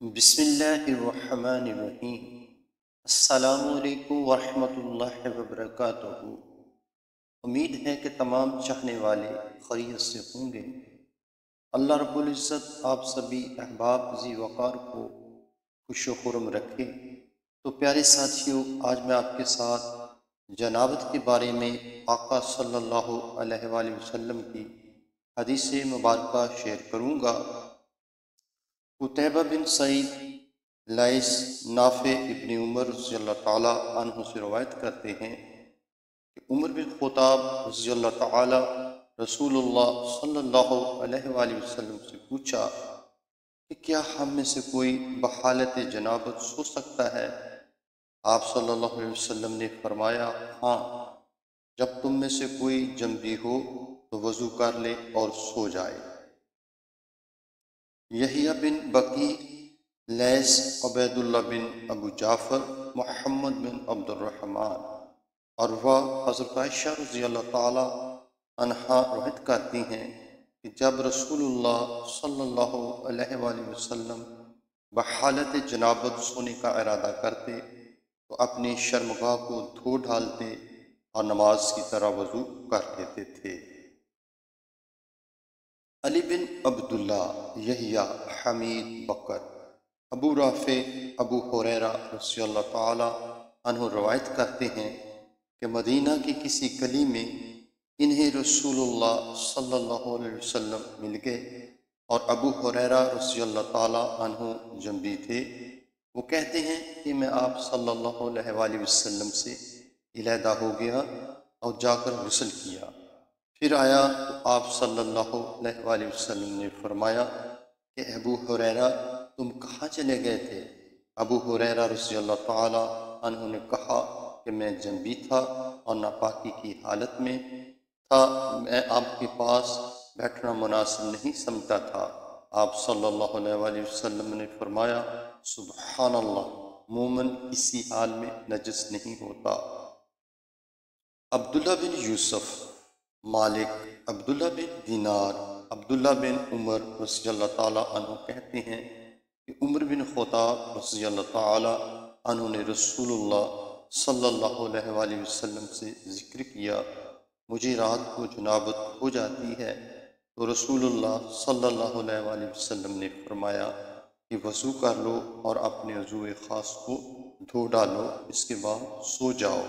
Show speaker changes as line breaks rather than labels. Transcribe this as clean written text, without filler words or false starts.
بسم اللہ الرحمن الرحیم۔ السلام علیکم ورحمۃ اللہ وبرکاتہ۔ امید ہے کہ تمام چاہنے والے خیریت سے ہوں گے۔ اللہ رب العزت آپ سبھی احباب ذی وقار کو خوش و خرم رکھے۔ تو پیارے ساتھیوں، آج میں آپ کے ساتھ جنابت کے بارے میں آقا صلی اللہ علیہ وآلہ وسلم کی حدیث مبارکہ شیئر کروں گا۔ قتیبہ بن سعید لائث نافع ابن عمر رضی اللہ تعالیٰ عنہ سے روایت کرتے ہیں کہ عمر بن خطاب رضی اللہ تعالیٰ رسول اللہ صلی اللہ علیہ وآلہ وسلم سے پوچھا کہ کیا ہم میں سے کوئی بحالت جنابت سو سکتا ہے؟ آپ صلی اللہ علیہ وسلم نے فرمایا، ہاں، جب تم میں سے کوئی جنبی ہو تو وضو کر لے اور سو جائے۔ یحییٰ بن بقی، لیث، عبید اللہ بن ابو جعفر، محمد بن عبد الرحمن اور وہ حضرت عائشہ رضی اللہ تعالی عنہا روایت کرتی ہیں کہ جب رسول اللہ صلی اللہ علیہ وآلہ وسلم بحالت جنابت سونے کا ارادہ کرتے تو اپنی شرمگاہ کو دھو ڈالتے اور نماز کی طرح وضو کر لیتے تھے۔ علی بن عبداللہ، یحییٰ، حمید بکر، ابو رافع، ابو ہریرہ رضی اللہ تعالی عنہ روایت کرتے ہیں کہ مدینہ کی کسی گلی میں انہیں رسول اللہ صلی اللہ علیہ وسلم مل گئے اور ابو ہریرہ رضی اللہ تعالی عنہ جنبی تھے۔ وہ کہتے ہیں کہ میں آپ صلی اللہ علیہ وآلہ وسلم سے علیحدہ ہو گیا اور جا کر غسل کیا، پھر آیا تو آپ صلی اللہ علیہ وآلہ وسلم نے فرمایا کہ ابو ہریرہ تم کہاں چلے گئے تھے؟ ابو ہریرہ رضی اللہ تعالی عنہ نے کہا کہ میں جنبی تھا اور ناپاکی کی حالت میں تھا، میں آپ کے پاس بیٹھنا مناسب نہیں سمجھتا تھا۔ آپ صلی اللہ علیہ وآلہ وسلم نے فرمایا، سبحان اللہ، مومن کسی حال میں نجس نہیں ہوتا۔ عبداللہ بن یوسف، مالک، عبداللہ بن دینار، عبداللہ بن عمر رضی اللہ تعالیٰ عنہ کہتے ہیں کہ عمر بن خطاب رضی اللہ تعالیٰ عنہ نے رسول اللہ صلی اللہ علیہ وآلہ وسلم سے ذکر کیا، مجھے رات کو جنابت ہو جاتی ہے، تو رسول اللہ صلی اللہ علیہ وآلہ وسلم نے فرمایا کہ وضو کر لو اور اپنے عضو خاص کو دھو ڈالو، اس کے بعد سو جاؤ۔